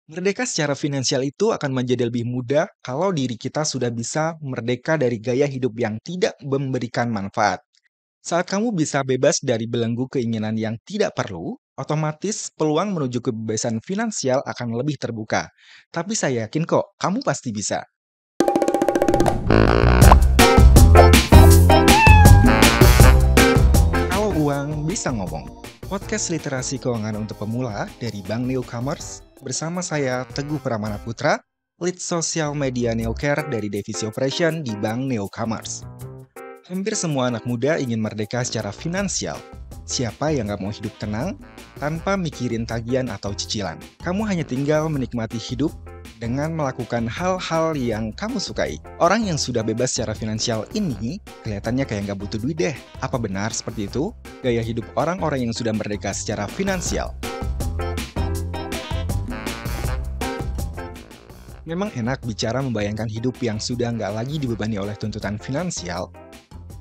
Merdeka secara finansial itu akan menjadi lebih mudah kalau diri kita sudah bisa merdeka dari gaya hidup yang tidak memberikan manfaat. Saat kamu bisa bebas dari belenggu keinginan yang tidak perlu, otomatis peluang menuju kebebasan finansial akan lebih terbuka. Tapi saya yakin kok, kamu pasti bisa. Kalau uang bisa ngomong. Podcast Literasi Keuangan untuk Pemula dari Bank Newcomers bersama saya Teguh Pramana Putra, Lead Sosial Media Neocare dari Divisi Operation di Bank Newcomers. Hampir semua anak muda ingin merdeka secara finansial. Siapa yang nggak mau hidup tenang tanpa mikirin tagihan atau cicilan? Kamu hanya tinggal menikmati hidup dengan melakukan hal-hal yang kamu sukai. Orang yang sudah bebas secara finansial ini kelihatannya kayak nggak butuh duit deh. Apa benar seperti itu? Gaya hidup orang-orang yang sudah merdeka secara finansial. Memang enak bicara membayangkan hidup yang sudah nggak lagi dibebani oleh tuntutan finansial.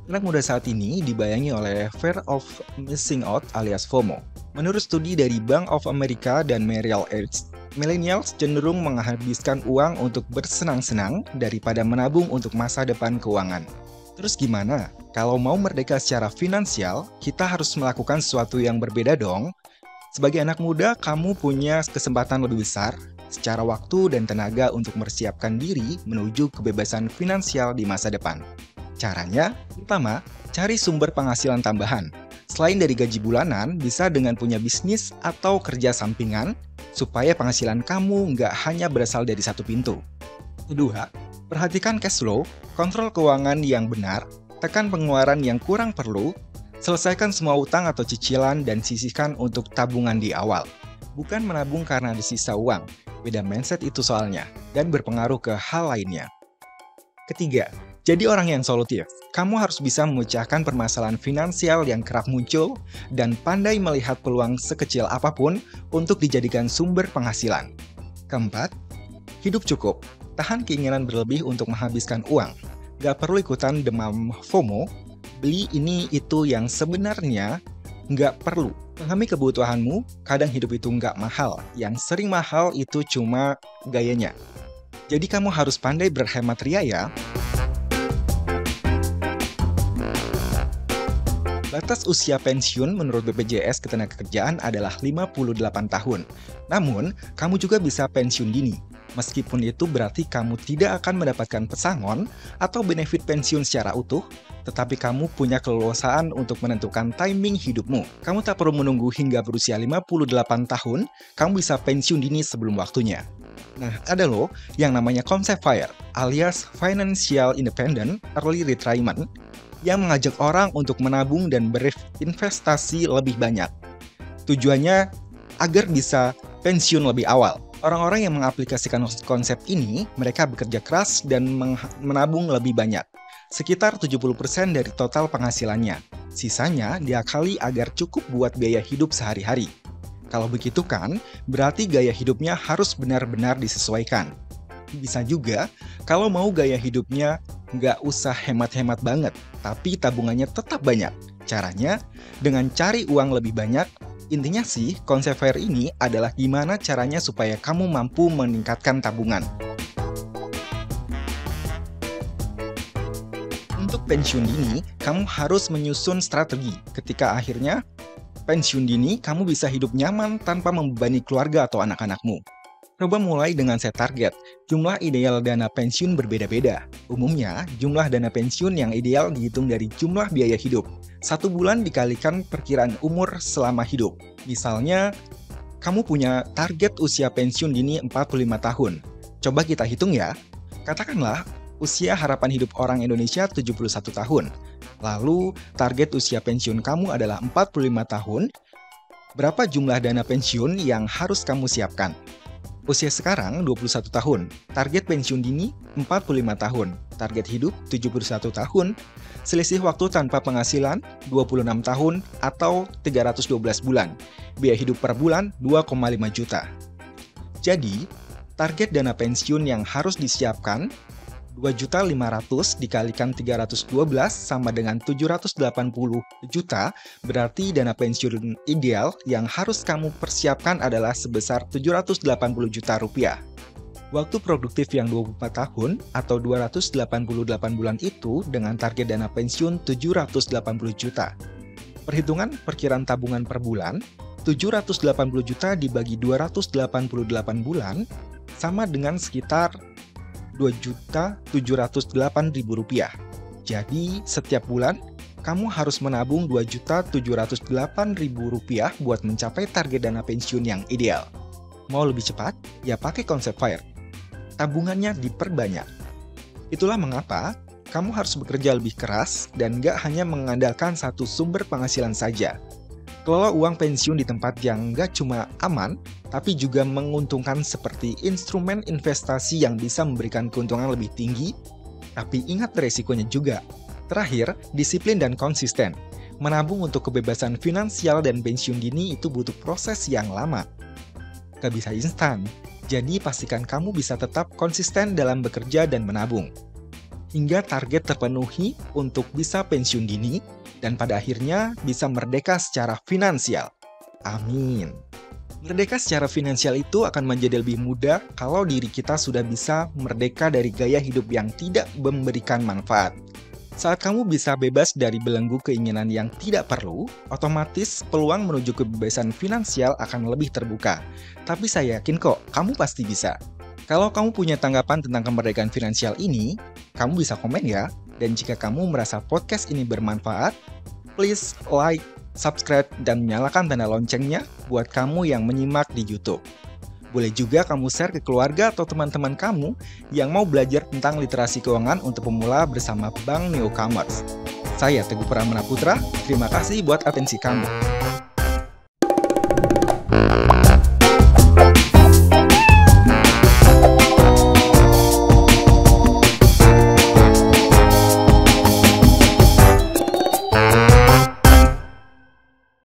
Anak muda saat ini dibayangi oleh fear of missing out alias FOMO. Menurut studi dari Bank of America dan Merrill Edge, millennials cenderung menghabiskan uang untuk bersenang-senang daripada menabung untuk masa depan keuangan. Terus gimana? Kalau mau merdeka secara finansial, kita harus melakukan sesuatu yang berbeda dong. Sebagai anak muda, kamu punya kesempatan lebih besar secara waktu dan tenaga untuk mempersiapkan diri menuju kebebasan finansial di masa depan. Caranya, pertama, cari sumber penghasilan tambahan. Selain dari gaji bulanan, bisa dengan punya bisnis atau kerja sampingan, supaya penghasilan kamu nggak hanya berasal dari satu pintu. Kedua, perhatikan cash flow, kontrol keuangan yang benar, tekan pengeluaran yang kurang perlu, selesaikan semua utang atau cicilan dan sisihkan untuk tabungan di awal. Bukan menabung karena ada sisa uang, beda mindset itu soalnya, dan berpengaruh ke hal lainnya. Ketiga, jadi orang yang solutif. Kamu harus bisa memecahkan permasalahan finansial yang kerap muncul dan pandai melihat peluang sekecil apapun untuk dijadikan sumber penghasilan. Keempat, hidup cukup. Tahan keinginan berlebih untuk menghabiskan uang. Gak perlu ikutan demam FOMO, beli ini itu yang sebenarnya gak perlu. Pahami kebutuhanmu, kadang hidup itu gak mahal. Yang sering mahal itu cuma gayanya. Jadi kamu harus pandai berhemat ria ya. Batas usia pensiun menurut BPJS Ketenagakerjaan adalah 58 tahun. Namun, kamu juga bisa pensiun dini. Meskipun itu berarti kamu tidak akan mendapatkan pesangon atau benefit pensiun secara utuh, tetapi kamu punya keleluasaan untuk menentukan timing hidupmu. Kamu tak perlu menunggu hingga berusia 58 tahun, kamu bisa pensiun dini sebelum waktunya. Nah, ada loh yang namanya konsep FIRE, alias Financial Independent Early Retirement, yang mengajak orang untuk menabung dan berinvestasi lebih banyak. Tujuannya agar bisa pensiun lebih awal. Orang-orang yang mengaplikasikan konsep ini, mereka bekerja keras dan menabung lebih banyak. Sekitar 70% dari total penghasilannya. Sisanya diakali agar cukup buat biaya hidup sehari-hari. Kalau begitu kan, berarti gaya hidupnya harus benar-benar disesuaikan. Bisa juga, kalau mau gaya hidupnya nggak usah hemat-hemat banget, tapi tabungannya tetap banyak. Caranya, dengan cari uang lebih banyak. Intinya sih, konsep FIRE ini adalah gimana caranya supaya kamu mampu meningkatkan tabungan. Untuk pensiun dini, kamu harus menyusun strategi. Ketika akhirnya pensiun dini, kamu bisa hidup nyaman tanpa membebani keluarga atau anak-anakmu. Coba mulai dengan set target. Jumlah ideal dana pensiun berbeda-beda. Umumnya, jumlah dana pensiun yang ideal dihitung dari jumlah biaya hidup. 1 bulan dikalikan perkiraan umur selama hidup. Misalnya, kamu punya target usia pensiun dini 45 tahun. Coba kita hitung ya. Katakanlah, usia harapan hidup orang Indonesia 71 tahun. Lalu, target usia pensiun kamu adalah 45 tahun. Berapa jumlah dana pensiun yang harus kamu siapkan? Usia sekarang 21 tahun, target pensiun dini 45 tahun, target hidup 71 tahun, selisih waktu tanpa penghasilan 26 tahun atau 312 bulan, biaya hidup per bulan 2,5 juta. Jadi, target dana pensiun yang harus disiapkan 2.500.000 dikalikan 312 sama dengan 780 juta, berarti dana pensiun ideal yang harus kamu persiapkan adalah sebesar 780 juta rupiah. Waktu produktif yang 24 tahun atau 288 bulan itu dengan target dana pensiun 780 juta. Perhitungan perkiraan tabungan per bulan, 780 juta dibagi 288 bulan sama dengan sekitar Rp2.708.000. Jadi, setiap bulan, kamu harus menabung Rp2.708.000 buat mencapai target dana pensiun yang ideal. Mau lebih cepat? Ya pakai konsep FIRE. Tabungannya diperbanyak. Itulah mengapa kamu harus bekerja lebih keras dan nggak hanya mengandalkan satu sumber penghasilan saja. Kelola uang pensiun di tempat yang nggak cuma aman, tapi juga menguntungkan seperti instrumen investasi yang bisa memberikan keuntungan lebih tinggi, tapi ingat resikonya juga. Terakhir, disiplin dan konsisten. Menabung untuk kebebasan finansial dan pensiun dini itu butuh proses yang lama. Gak bisa instan, jadi pastikan kamu bisa tetap konsisten dalam bekerja dan menabung. Hingga target terpenuhi untuk bisa pensiun dini, dan pada akhirnya bisa merdeka secara finansial. Amin. Merdeka secara finansial itu akan menjadi lebih mudah kalau diri kita sudah bisa merdeka dari gaya hidup yang tidak memberikan manfaat. Saat kamu bisa bebas dari belenggu keinginan yang tidak perlu, otomatis peluang menuju kebebasan finansial akan lebih terbuka. Tapi saya yakin kok, kamu pasti bisa. Kalau kamu punya tanggapan tentang kemerdekaan finansial ini, kamu bisa komen ya. Dan jika kamu merasa podcast ini bermanfaat, please like, subscribe, dan nyalakan tanda loncengnya buat kamu yang menyimak di YouTube. Boleh juga kamu share ke keluarga atau teman-teman kamu yang mau belajar tentang literasi keuangan untuk pemula bersama Bank Newcomers. Saya Teguh Pramana Putra, terima kasih buat atensi kamu.